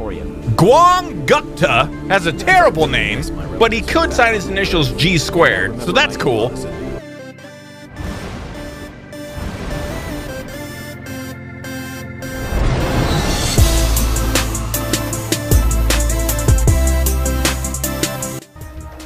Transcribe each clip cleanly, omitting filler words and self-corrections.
Guang Gupta has a terrible name, but he could sign his initials G squared, so that's cool.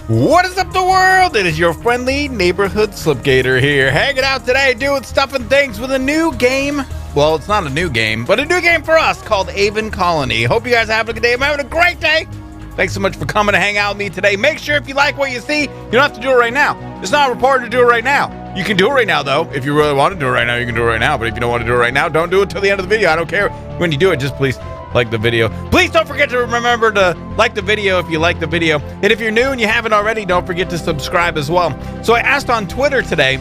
What is up, the world? It is your friendly neighborhood Sl1pg8r here, hanging out today doing stuff and things with a new game. Well, it's not a new game, but a new game for us called Aven Colony. Hope you guys are having a good day. I'm having a great day. Thanks so much for coming to hang out with me today. Make sure if you like what you see, you don't have to do it right now. It's not important to do it right now. You can do it right now, though. If you really want to do it right now, you can do it right now. But if you don't want to do it right now, don't do it till the end of the video. I don't care when you do it. Just please like the video. Please don't forget to remember to like the video if you like the video. And if you're new and you haven't already, don't forget to subscribe as well. So I asked on Twitter today,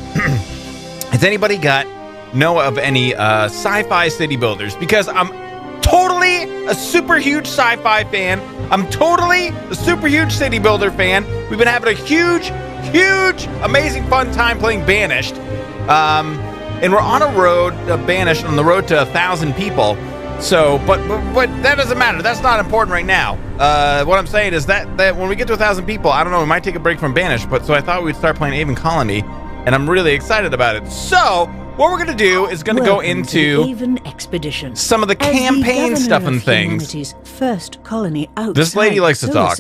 has anybody know of any sci-fi city builders? Because I'm totally a super huge sci-fi fan. I'm totally a super huge city builder fan. We've been having a huge, amazing fun time playing Banished. And we're on a road, Banished, on the road to 1,000 people. So, but that doesn't matter. That's not important right now. What I'm saying is that when we get to 1,000 people, I don't know, we might take a break from Banished, but so I thought we'd start playing Aven Colony, and I'm really excited about it. So, what we're going to do is going to go into Aven Expedition. Some of the campaign stuff and things. First colony this lady likes to talk.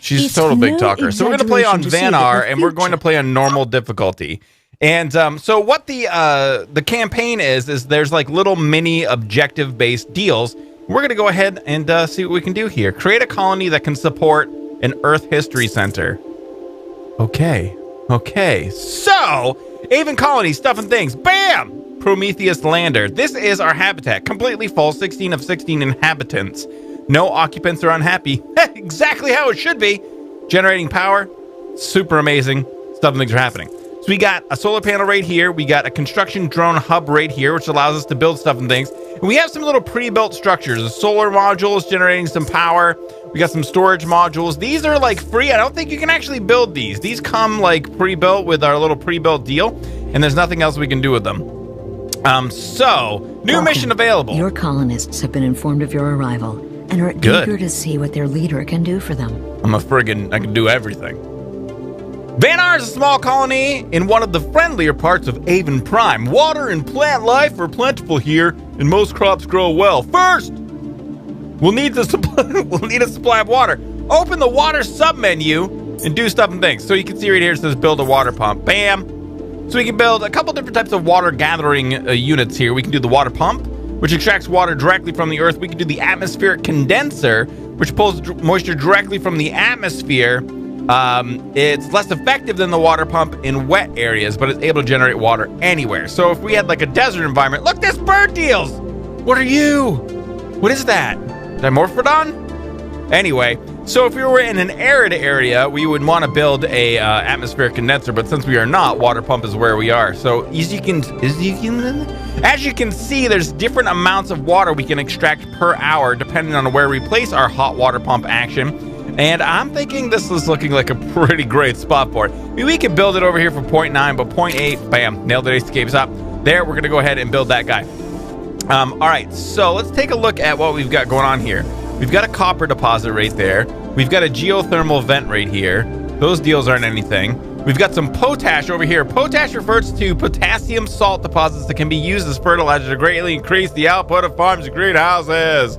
She's a total big talker. So we're going to play on Vanar, and we're going to play on normal difficulty. And so what the campaign is there's like little mini objective-based deals. We're going to go ahead and see what we can do here. Create a colony that can support an Earth History Center. Okay. So, Aven Colony, stuff and things. Bam! Prometheus Lander. This is our habitat. Completely full, 16 of 16 inhabitants. No occupants are unhappy. Exactly how it should be. Generating power. Super amazing. Stuff and things are happening. So we got a solar panel right here. We got a construction drone hub right here, which allows us to build stuff and things. And we have some little pre-built structures. A solar module is generating some power. We got some storage modules. These are like free. I don't think you can actually build these. These come like pre-built with our little pre-built deal, and there's nothing else we can do with them. So, new mission available. Your colonists have been informed of your arrival and are eager to see what their leader can do for them. I can do everything. Vanar is a small colony in one of the friendlier parts of Aven Prime. Water and plant life are plentiful here, and most crops grow well. First, we'll need a supply of water. Open the water sub-menu and do stuff and things. So you can see right here it says build a water pump. Bam! So we can build a couple different types of water gathering units here. We can do the water pump, which extracts water directly from the earth. We can do the atmospheric condenser, which pulls moisture directly from the atmosphere. It's less effective than the water pump in wet areas, but it's able to generate water anywhere. So if we had like a desert environment, look, this bird deals. What are you? What is that? Did I Morphodon? Anyway, so if we were in an arid area, we would want to build a atmospheric condenser, but since we are not, water pump is where we are. So as you can see, there's different amounts of water we can extract per hour depending on where we place our hot water pump action. And I'm thinking this is looking like a pretty great spot for it. Maybe we can build it over here for 0.9, but 0.8, bam, nailed it, escape stop. There, we're going to go ahead and build that guy. All right, so let's take a look at what we've got going on here. We've got a copper deposit right there. We've got a geothermal vent right here. Those deals aren't anything. We've got some potash over here. Potash refers to potassium salt deposits that can be used as fertilizer to greatly increase the output of farms and greenhouses.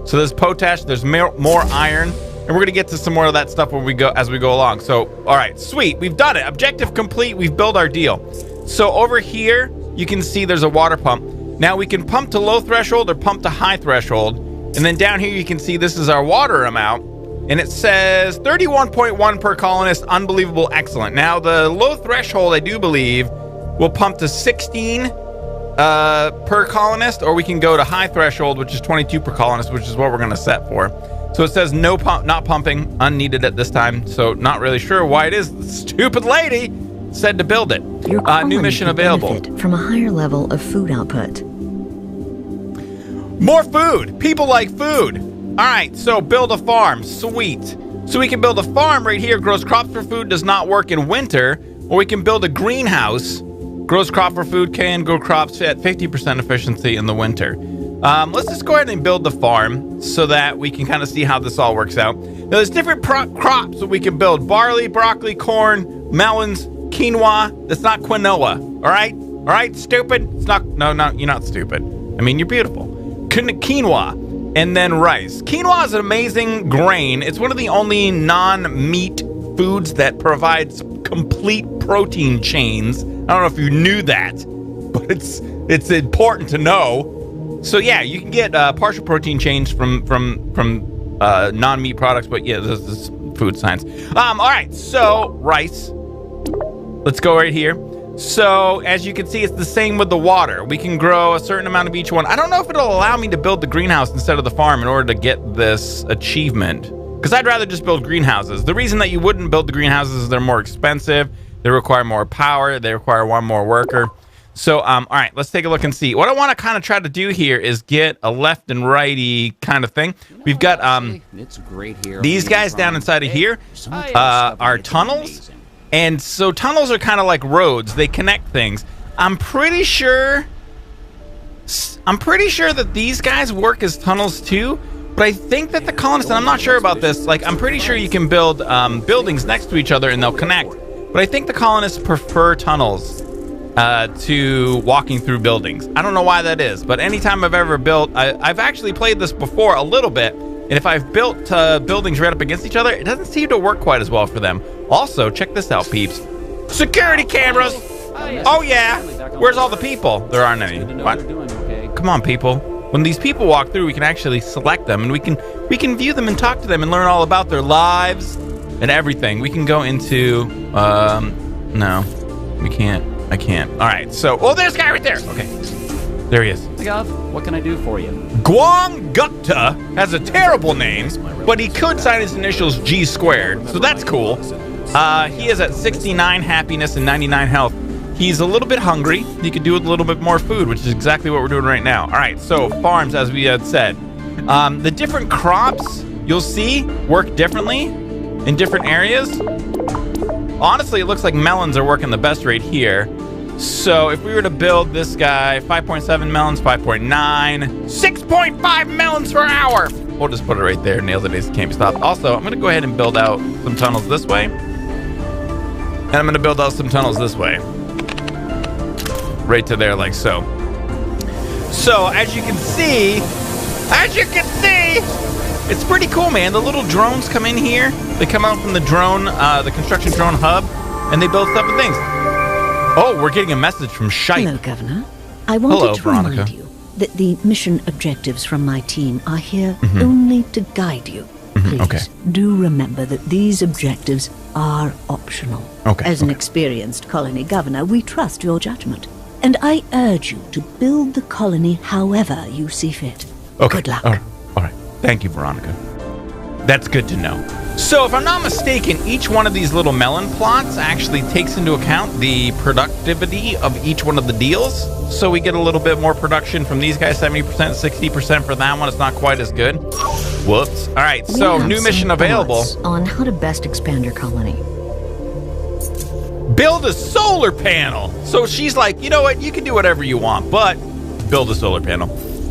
So there's potash, there's more iron. And we're going to get to some more of that stuff as we go along. So, all right, sweet. We've done it. Objective complete. We've built our deal. So over here, you can see there's a water pump. Now we can pump to low threshold or pump to high threshold. And then down here, you can see this is our water amount. And it says 31.1 per colonist. Unbelievable. Excellent. Now the low threshold, I do believe, will pump to 16 per colonist. Or we can go to high threshold, which is 22 per colonist, which is what we're going to set for. So it says no pump, not pumping, unneeded at this time. So not really sure why it is. The stupid lady said to build it. New mission available. From a higher level of food output. More food. People like food. All right, so build a farm. Sweet. So we can build a farm right here. Grows crops for food, does not work in winter. Or we can build a greenhouse. Grows crop for food, can grow crops at 50% efficiency in the winter. Let's just go ahead and build the farm so that we can kind of see how this all works out. Now, there's different crops that we can build. Barley, broccoli, corn, melons, quinoa. That's not quinoa, all right? All right, stupid? It's not, no, you're not stupid. I mean, you're beautiful. Quinoa, and then rice. Quinoa is an amazing grain. It's one of the only non-meat foods that provides complete protein chains. I don't know if you knew that, but it's important to know. So yeah, you can get partial protein chains from non-meat products, but yeah, this is food science. All right, so rice. Let's go right here. So as you can see, it's the same with the water. We can grow a certain amount of each one. I don't know if it'll allow me to build the greenhouse instead of the farm in order to get this achievement, because I'd rather just build greenhouses. The reason that you wouldn't build the greenhouses is they're more expensive. They require more power. They require one more worker. So, all right, let's take a look and see. What I want to kind of try to do here is get a left and righty kind of thing. We've got it's great here. These guys down inside of here are tunnels. And so tunnels are kind of like roads. They connect things. I'm pretty sure that these guys work as tunnels too. But I think that the colonists, and I'm not sure about this, like I'm pretty sure you can build buildings next to each other and they'll connect. But I think the colonists prefer tunnels to walking through buildings. I don't know why that is, but anytime I've ever built, I've actually played this before a little bit. And if I've built buildings right up against each other, it doesn't seem to work quite as well for them. Also, check this out, peeps. Security cameras! Oh yeah! Where's all the people? There aren't any. What? Come on, people. When these people walk through, we can actually select them, and we can view them and talk to them and learn all about their lives and everything. We can go into no, we can't. I can't. All right. So, oh, there's a guy right there. Okay, there he is. Hey, Gov, what can I do for you? Guang Gupta has a terrible name, but he could sign his initials G squared, so that's cool. He is at 69 happiness and 99 health. He's a little bit hungry. He could do with a little bit more food, which is exactly what we're doing right now. All right, so farms, as we had said. The different crops, you'll see, work differently in different areas. Honestly, it looks like melons are working the best right here. So if we were to build this guy, 5.7 melons, 5.9, 6.5 melons per hour. We'll just put it right there. Nails it, can't be stopped. Also, I'm going to go ahead and build out some tunnels this way. And I'm going to build out some tunnels this way. Right to there, like so. So as you can see, it's pretty cool, man. The little drones come in here. They come out from the drone, the construction drone hub, and they build stuff and things. Oh, we're getting a message from Shite. Hello, Governor. I wanted to remind you that the mission objectives from my team are here only to guide you. Please do remember that these objectives are optional. As an experienced colony governor, we trust your judgment. And I urge you to build the colony however you see fit. Good luck. All right. Thank you, Veronica. That's good to know. So if I'm not mistaken, each one of these little melon plots actually takes into account the productivity of each one of the deals. So we get a little bit more production from these guys, 70%, 60% for that one. It's not quite as good. Whoops. All right, so new mission available. On how to best expand your colony. Build a solar panel. So she's like, you know what? You can do whatever you want, but build a solar panel.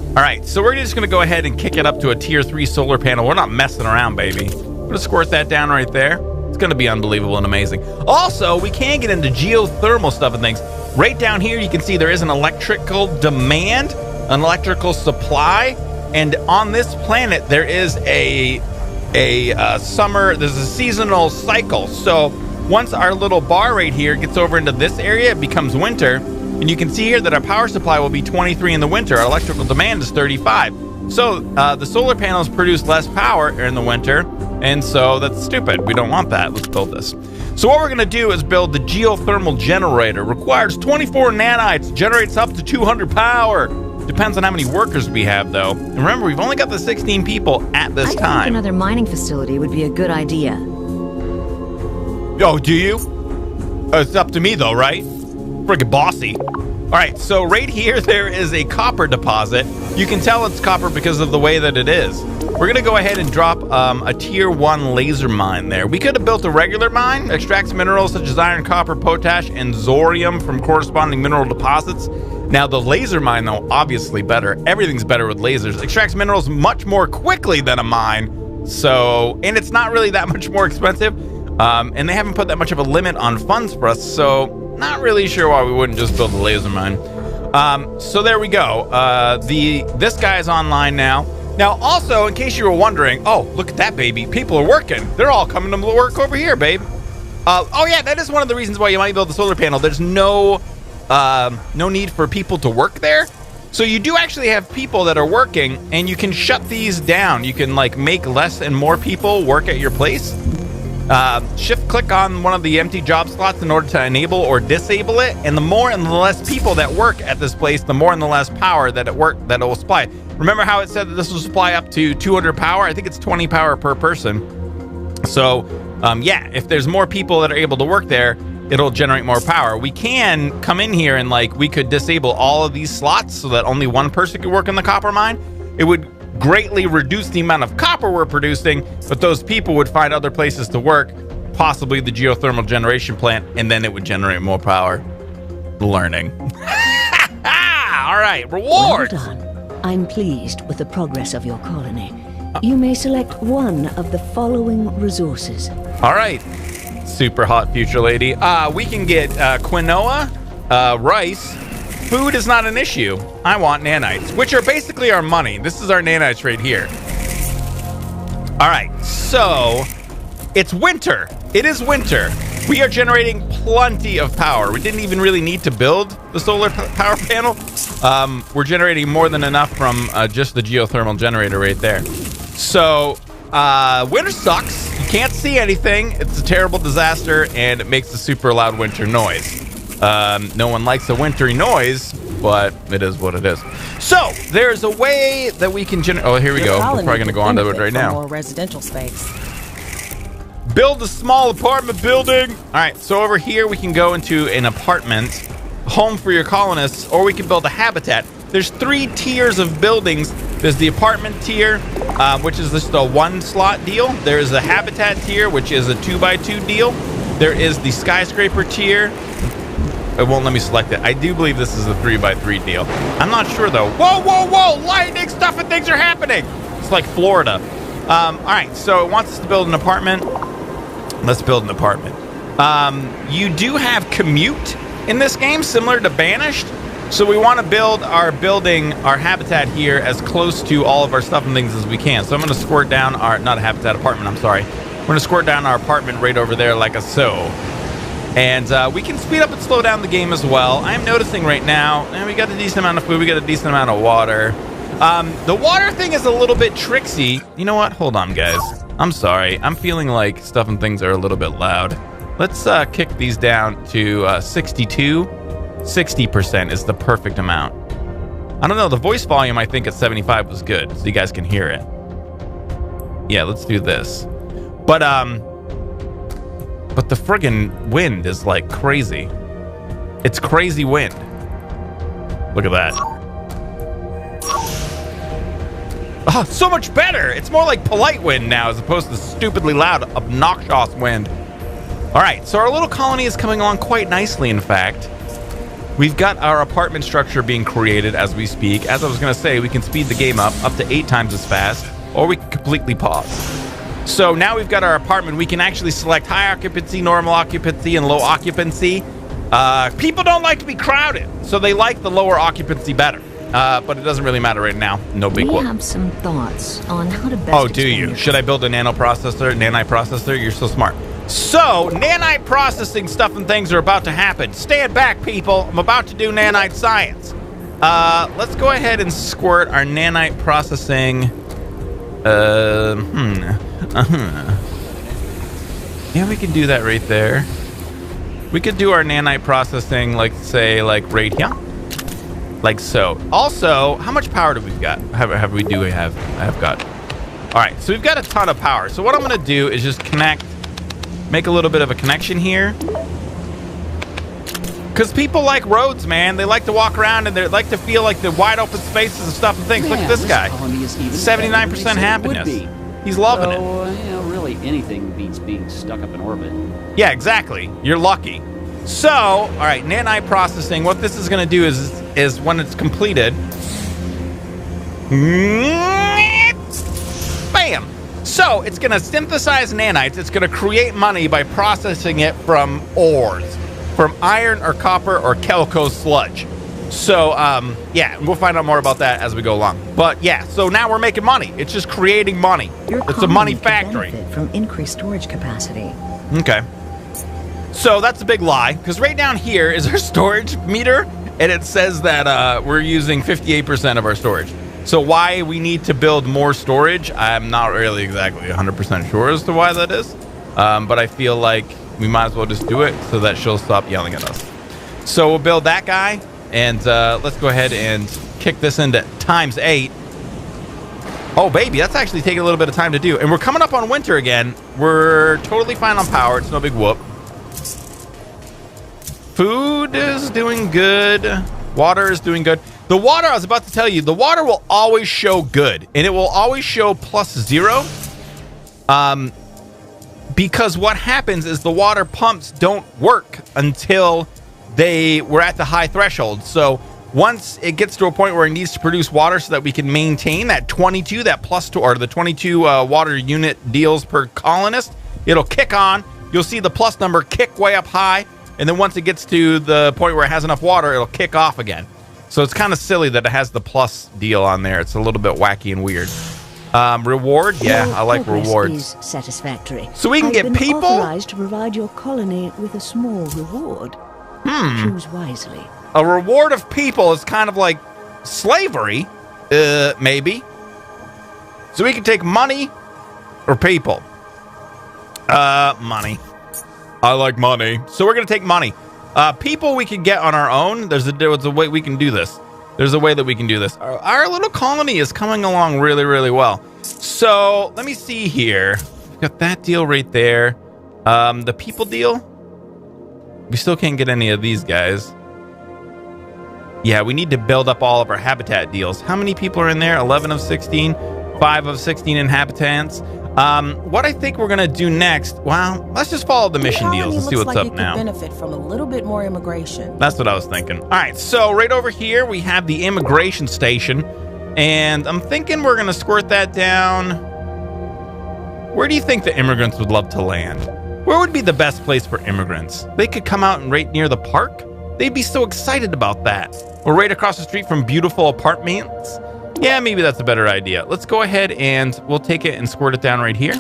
All right, so we're just going to go ahead and kick it up to a tier 3 solar panel. We're not messing around, baby. I'm going to squirt that down right there. It's going to be unbelievable and amazing. Also, we can get into geothermal stuff and things. Right down here, you can see there is an electrical demand, an electrical supply. And on this planet, there is a seasonal cycle. So once our little bar right here gets over into this area, it becomes winter. And you can see here that our power supply will be 23 in the winter. Our electrical demand is 35. So the solar panels produce less power in the winter. And so that's stupid. We don't want that. Let's build this. So what we're going to do is build the geothermal generator. Requires 24 nanites. Generates up to 200 power. Depends on how many workers we have, though. And remember, we've only got the 16 people at this time. I think another mining facility would be a good idea. Oh, do you? It's up to me, though, right? Friggin' bossy. All right, so right here, there is a copper deposit. You can tell it's copper because of the way that it is. We're going to go ahead and drop a tier 1 laser mine there. We could have built a regular mine, extracts minerals such as iron, copper, potash, and thorium from corresponding mineral deposits. Now, the laser mine, though, obviously better. Everything's better with lasers. Extracts minerals much more quickly than a mine. So, and it's not really that much more expensive. And they haven't put that much of a limit on funds for us. So, not really sure why we wouldn't just build a laser mine. So there we go. This guy is online now. Now, also, in case you were wondering, oh, look at that, baby. People are working. They're all coming to work over here, babe. Oh, yeah, that is one of the reasons why you might build the solar panel. There's no need for people to work there. So you do actually have people that are working, and you can shut these down. You can, like, make less and more people work at your place. Shift-click on one of the empty job slots in order to enable or disable it. And the more and the less people that work at this place, the more and the less power that it will supply. Remember how it said that this will supply up to 200 power? I think it's 20 power per person. So, yeah, if there's more people that are able to work there, it'll generate more power. We can come in here and, like, we could disable all of these slots so that only one person could work in the copper mine. It would greatly reduce the amount of copper we're producing, but those people would find other places to work, possibly the geothermal generation plant, and then it would generate more power. Learning. All right, rewards. Well done. I'm pleased with the progress of your colony. You may select one of the following resources. All right, super hot future lady. We can get quinoa, rice. Food is not an issue. I want nanites, which are basically our money. This is our nanites right here. All right, so it's winter. It is winter. We are generating plenty of power. We didn't even really need to build the solar power panel. We're generating more than enough from just the geothermal generator right there. So winter sucks. You can't see anything. It's a terrible disaster, and it makes a super loud winter noise. No one likes a wintry noise, but it is what it is. So there's a way that we can generate. Oh, here we go. We're probably going to go on to it right now. More residential space. Build a small apartment building. All right, so over here we can go into an apartment, home for your colonists, or we can build a habitat. There's 3 tiers of buildings. There's the apartment tier, which is just a 1-slot deal. There's a habitat tier, which is a 2x2 deal. There is the skyscraper tier. It won't let me select it. I do believe this is a 3x3 deal. I'm not sure though. Whoa, whoa, whoa! Lightning stuff and things are happening. It's like Florida. All right, so it wants us to build an apartment. Let's build an apartment. You do have commute in this game, similar to Banished. So we want to build our habitat here as close to all of our stuff and things as we can. So I'm going to squirt down our, not a habitat, apartment, I'm sorry. We're going to squirt down our apartment right over there like a so. And we can speed up and slow down the game as well. I'm noticing right now, and we got a decent amount of food, we got a decent amount of water. The water thing is a little bit tricksy. You know what? Hold on, guys. I'm sorry. I'm feeling like stuff and things are a little bit loud. Let's kick these down to 62. 60% is the perfect amount. I don't know. The voice volume, I think, at 75 was good, so you guys can hear it. Yeah, let's do this. But the friggin' wind is like crazy. It's crazy wind. Look at that. Oh, so much better. It's more like polite wind now as opposed to stupidly loud, obnoxious wind. All right, so our little colony is coming along quite nicely, in fact. We've got our apartment structure being created as we speak. As I was going to say, we can speed the game up to 8 times as fast, or we can completely pause. So now we've got our apartment. We can actually select high occupancy, normal occupancy, and low occupancy. People don't like to be crowded, so they like the lower occupancy better. But it doesn't really matter right now. No big We have some thoughts on how to best. Oh, do you? Should I build a nanite processor? You're so smart. So, nanite processing stuff and things are about to happen. Stand back, people. I'm about to do nanite science. Let's go ahead and squirt our nanite processing. Yeah, we can do that right there. We could do our nanite processing, like, say, like right here. Like so. Also, how much power do we got? I have got. All right, so we've got a ton of power. So what I'm going to do is just make a little bit of a connection here. Because people like roads, man. They like to walk around and they like to feel like the wide open spaces and stuff and things. Man, look at this guy. 79% happiness. He's loving it. You know, really anything beats being stuck up in orbit. Yeah, exactly. You're lucky. So, all right, nanite processing. What this is going to do is when it's completed, bam. So it's going to synthesize nanites. It's going to create money by processing it from ores, from iron or copper or Kelco sludge. So, yeah, we'll find out more about that as we go along. But yeah, so now we're making money. It's just creating money. It's a money factory. From increased storage capacity. Okay. So that's a big lie, because right down here is our storage meter, and it says that we're using 58% of our storage. So why we need to build more storage, I'm not really exactly 100% sure as to why that is. But I feel like we might as well just do it so that she'll stop yelling at us. So we'll build that guy, and let's go ahead and kick this into ×8. Oh, baby, that's actually taking a little bit of time to do. And we're coming up on winter again. We're totally fine on power. It's no big whoop. Food is doing good. Water is doing good. The water, I was about to tell you, the water will always show good. And it will always show +0. Because what happens is the water pumps don't work until we're at the high threshold. So once it gets to a point where it needs to produce water so that we can maintain that 22, that +2, or the 22 water unit deals per colonist, it'll kick on. You'll see the plus number kick way up high. And then once it gets to the point where it has enough water, it'll kick off again. So it's kind of silly that it has the plus deal on there. It's a little bit wacky and weird. Reward? Yeah, I like rewards. Is satisfactory. So we can get people? Authorized to provide your colony with a small reward. Choose wisely. A reward of people is kind of like slavery, maybe. So we can take money or people. Money. I like money. So we're going to take money. People we can get on our own. There's a way we can do this. There's a way that we can do this. Our little colony is coming along really, really well. So let me see here. We've got that deal right there. The people deal. We still can't get any of these guys. Yeah, we need to build up all of our habitat deals. How many people are in there? 11 of 16. 5 of 16 inhabitants. What I think we're gonna do next, well, let's just follow the mission deals and see what's up now. Benefit from a little bit more immigration. That's what I was thinking. All right, so right over here we have the immigration station, and I'm thinking we're gonna squirt that down. Where do you think the immigrants would love to land? Where would be the best place for immigrants? They could come out and right near the park. They'd be so excited about that. Or right across the street from beautiful apartments. Yeah, maybe that's a better idea. Let's go ahead and we'll take it and squirt it down right here.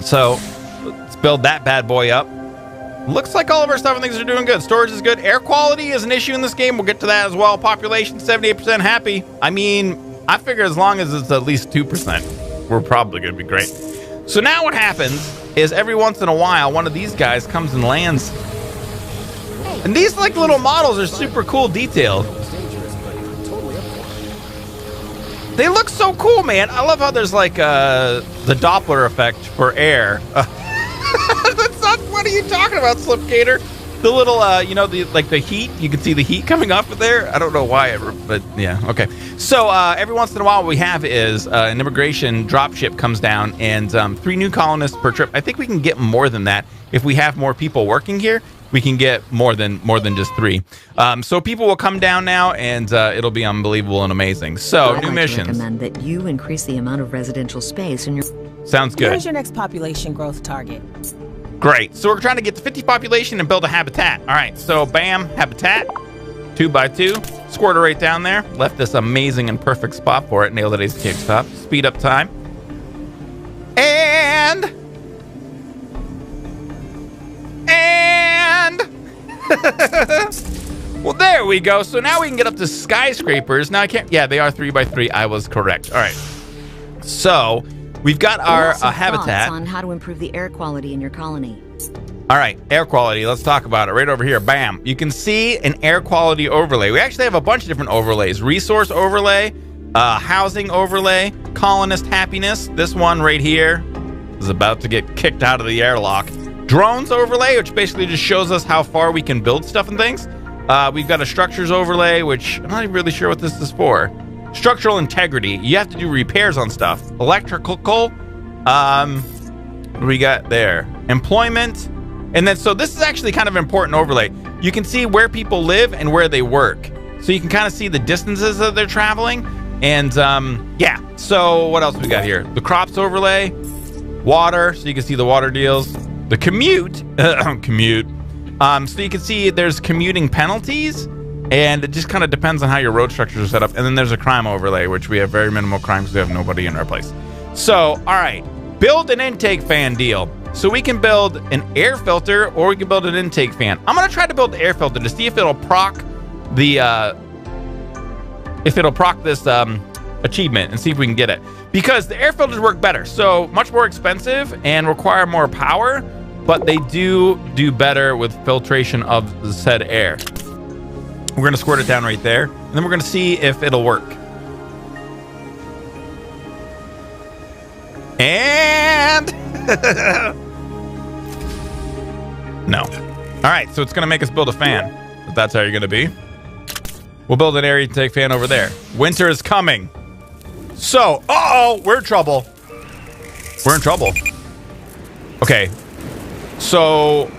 So let's build that bad boy up. Looks like all of our stuff and things are doing good. Storage is good. Air quality is an issue in this game. We'll get to that as well. Population, 78% happy. I mean, I figure as long as it's at least 2%, we're probably going to be great. So now what happens is every once in a while, one of these guys comes and lands. And these like little models are super cool detailed. They look so cool, man. I love how there's like the Doppler effect for air. That's not, what are you talking about, Sl1pg8r? The little, you know, the heat. You can see the heat coming off of there. I don't know why, but yeah, okay. So every once in a while, what we have is an immigration dropship comes down and 3 new colonists per trip. I think we can get more than that if we have more people working here. We can get more than just 3. So people will come down now, and it'll be unbelievable and amazing. So new missions. I recommend that you increase the amount of residential space in your. Sounds good. Here's your next population growth target. Great. So we're trying to get to 50 population and build a habitat. All right. So bam, habitat, 2 by 2. Squirt it right down there. Left this amazing and perfect spot for it. Nailed it as kick stop. Speed up time. And. Well, there we go. So now we can get up to skyscrapers. Now I can't. Yeah, they are 3 by 3. I was correct. All right. So we've got our habitat. On how to improve the air quality in your colony. All right, air quality. Let's talk about it right over here. Bam. You can see an air quality overlay. We actually have a bunch of different overlays. Resource overlay, housing overlay, colonist happiness. This one right here is about to get kicked out of the airlock. Drones overlay, which basically just shows us how far we can build stuff and things. We've got a structures overlay, which I'm not even really sure what this is for. Structural integrity. You have to do repairs on stuff. Electrical. What do we got there? Employment. And then, so this is actually kind of an important overlay. You can see where people live and where they work. So you can kind of see the distances that they're traveling. And yeah, so what else we got here? The crops overlay, water, so you can see the water deals. The commute, so you can see there's commuting penalties. And it just kind of depends on how your road structures are set up. And then there's a crime overlay, which we have very minimal crime because we have nobody in our place. So, all right, build an intake fan deal. So we can build an air filter or we can build an intake fan. I'm going to try to build the air filter to see if it'll proc the, this achievement and see if we can get it. Because the air filters work better. So much more expensive and require more power, but they do better with filtration of the said air. We're going to squirt it down right there, and then we're going to see if it'll work. And no. All right, so it's going to make us build a fan. If that's how you're going to be. We'll build an air intake fan over there. Winter is coming. So, we're in trouble. We're in trouble. Okay. So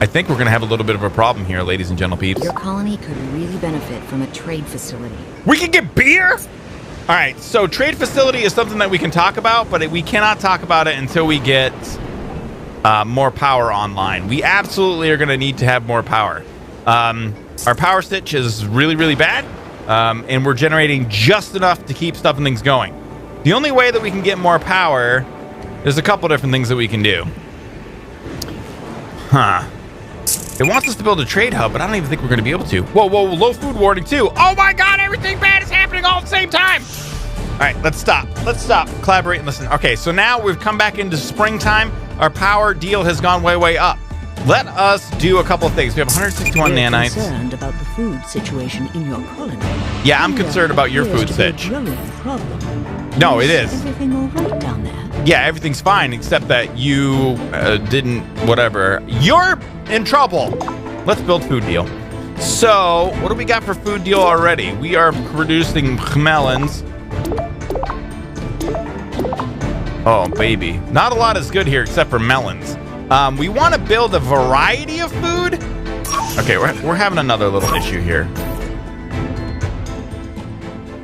I think we're going to have a little bit of a problem here, ladies and gentle peeps. Your colony could really benefit from a trade facility. We can get beer? All right, so trade facility is something that we can talk about, but we cannot talk about it until we get more power online. We absolutely are going to need to have more power. Our power stitch is really, really bad, and we're generating just enough to keep stuff and things going. The only way that we can get more power, there's a couple different things that we can do. Huh. It wants us to build a trade hub, but I don't even think we're going to be able to. Whoa, low food warning too. Oh my God, everything bad is happening all at the same time. All right, let's stop. Collaborate and listen. Okay, so now we've come back into springtime. Our power deal has gone way up. Let us do a couple of things. We have 161 nanites. Concerned about the food situation in your colony. Yeah, I'm concerned about your food sitch. No, it is. Everything all right down there? Yeah, everything's fine, except that you didn't, whatever. You're in trouble. Let's build food deal. So, what do we got for food deal already? We are producing melons. Oh, baby. Not a lot is good here except for melons. We want to build a variety of food. Okay, we're having another little issue here.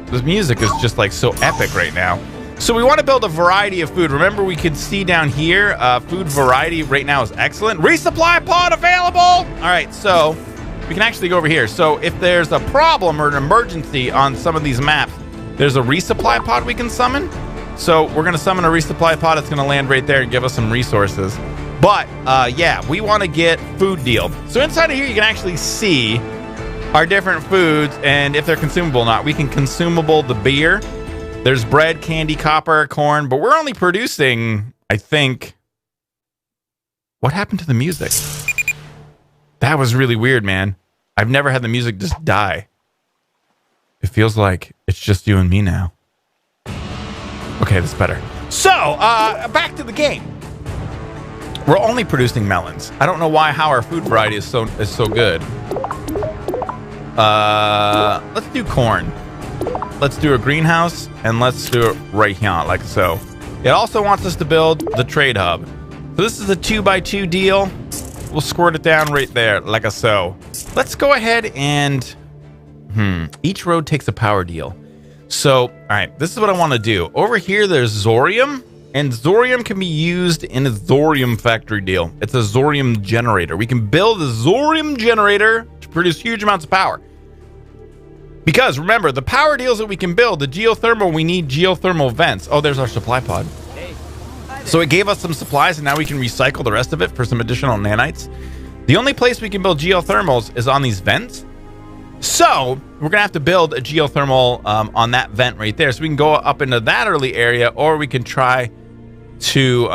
This music is just like so epic right now. So we want to build a variety of food. Remember, we can see down here, food variety right now is excellent. Resupply pod available. All right, so we can actually go over here. So if there's a problem or an emergency on some of these maps, there's a resupply pod we can summon. So we're going to summon a resupply pod. It's going to land right there and give us some resources. But yeah, we want to get food deal. So inside of here, you can actually see our different foods and if they're consumable or not. We can consumable the beer. There's bread, candy, copper, corn, but we're only producing, I think. What happened to the music? That was really weird, man. I've never had the music just die. It feels like it's just you and me now. Okay, that's better. So, back to the game. We're only producing melons. I don't know how our food variety is so good. Let's do corn. Let's do a greenhouse, and let's do it right here, like so. It also wants us to build the trade hub. So this is a 2x2 deal. We'll squirt it down right there, like so. Let's go ahead and... Each road takes a power deal. So, all right, this is what I want to do. Over here, there's Zorium, and Zorium can be used in a Zorium factory deal. It's a Zorium generator. We can build a Zorium generator to produce huge amounts of power. Because remember, the power deals that we can build, the geothermal, we need geothermal vents. Oh, there's our supply pod. So it gave us some supplies, and now we can recycle the rest of it for some additional nanites. The only place we can build geothermals is on these vents. So we're going to have to build a geothermal on that vent right there. So we can go up into that early area, or we can try to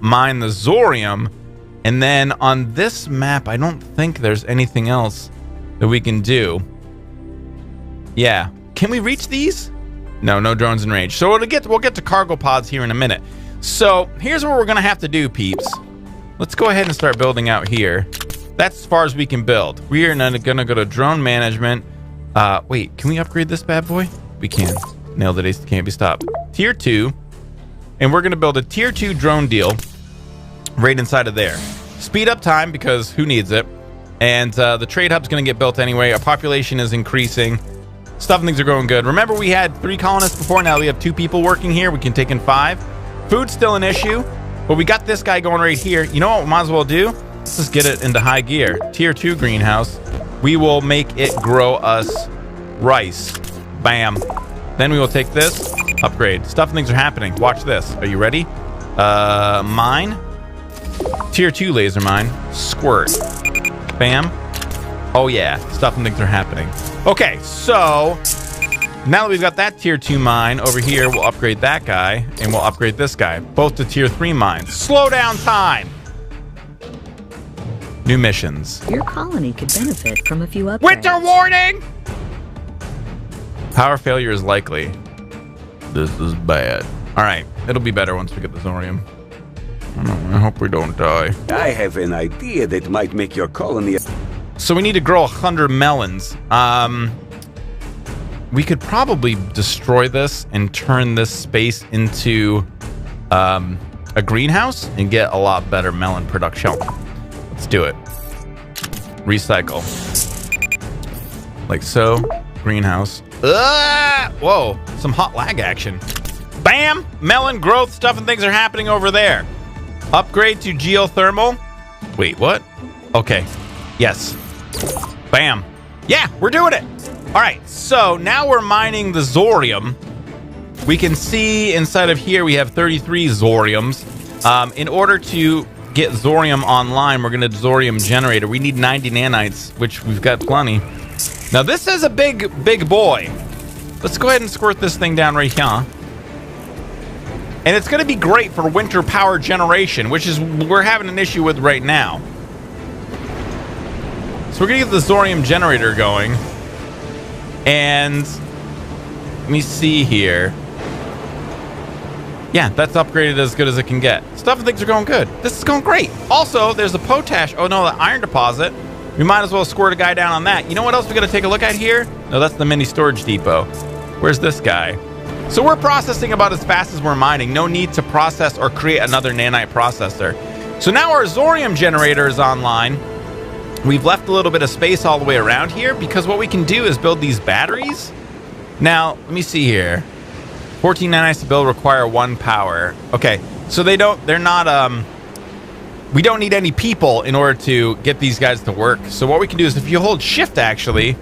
mine the Zorium. And then on this map, I don't think there's anything else that we can do. Yeah. Can we reach these? No drones in range. So we'll get to cargo pods here in a minute. So here's what we're going to have to do, peeps. Let's go ahead and start building out here. That's as far as we can build. We are going to go to drone management. Wait, can we upgrade this bad boy? We can. Nailed it, Ace. Can't be stopped. Tier 2. And we're going to build a tier 2 drone deal. right inside of there. Speed up time because who needs it? And the trade hub's going to get built anyway. Our population is increasing. Stuff and things are going good. Remember, we had 3 colonists before. Now we have 2 people working here. We can take in 5. Food's still an issue, but we got this guy going right here. You know what we might as well do? Let's just get it into high gear. Tier 2 greenhouse. We will make it grow us rice. Bam. Then we will take this. Upgrade. Stuff and things are happening. Watch this. Are you ready? Mine. Tier 2 laser mine. Squirt. Bam. Oh yeah. Stuff and things are happening. Okay, so now that we've got that tier 2 mine over here, we'll upgrade that guy and we'll upgrade this guy. Both to tier 3 mines. Slow down time. New missions. Your colony could benefit from a few upgrades. Winter warning! Power failure is likely. This is bad. All right, it'll be better once we get the thorium. I hope we don't die. I have an idea that might make your colony... So we need to grow 100 melons. We could probably destroy this and turn this space into a greenhouse and get a lot better melon production. Let's do it. Recycle. Like so. Greenhouse. Whoa, some hot lag action. Bam! Melon growth stuff and things are happening over there. Upgrade to geothermal. Wait, what? Okay. Yes. Bam. Yeah, we're doing it. All right, so now we're mining the Zorium. We can see inside of here we have 33 Zoriums. In order to get Zorium online, we're going to Zorium generator. We need 90 nanites, which we've got plenty. Now, this is a big boy. Let's go ahead and squirt this thing down right here. And it's going to be great for winter power generation, which is we're having an issue with right now. So we're going to get the Zorium generator going. And let me see here. Yeah, that's upgraded as good as it can get. Stuff and things are going good. This is going great. Also, there's a potash. Oh, no, the iron deposit. We might as well squirt a guy down on that. You know what else we got to take a look at here? No, that's the mini storage depot. Where's this guy? So we're processing about as fast as we're mining. No need to process or create another nanite processor. So now our Zorium generator is online. We've left a little bit of space all the way around here because what we can do is build these batteries. Now, let me see here. 14 nanites to build require 1 power. Okay, so they're not, we don't need any people in order to get these guys to work. So what we can do is if you hold shift, actually.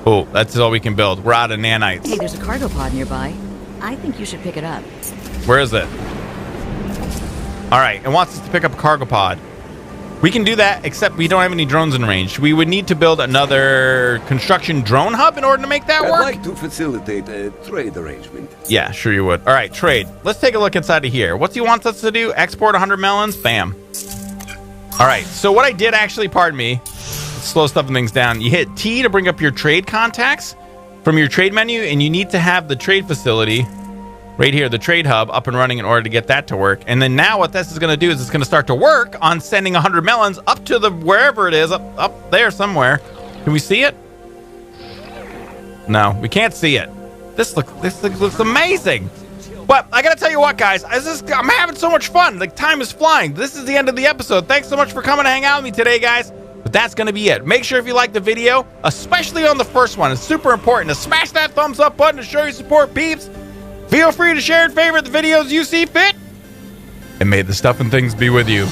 Oh, that's all we can build. We're out of nanites. Hey, there's a cargo pod nearby. I think you should pick it up. Where is it? All right, it wants us to pick up a cargo pod. We can do that, except we don't have any drones in range. We would need to build another construction drone hub in order to make that work. I'd like to facilitate a trade arrangement. Yeah, sure you would. All right, trade. Let's take a look inside of here. What do you want us to do? Export 100 melons? Bam. All right, so what I did actually, pardon me, slow stuff and things down. You hit T to bring up your trade contacts from your trade menu, and you need to have the trade facility right here, the trade hub, up and running in order to get that to work. And then now what this is going to do is it's going to start to work on sending 100 melons up to the wherever it is, up there somewhere. Can we see it? No, we can't see it. This looks amazing. But I got to tell you what, guys, I'm having so much fun. Like, time is flying. This is the end of the episode. Thanks so much for coming to hang out with me today, guys. But that's going to be it. Make sure if you like the video, especially on the first one, it's super important to smash that thumbs up button to show your support, peeps. Feel free to share and favorite the videos you see fit. And may the stuff and things be with you.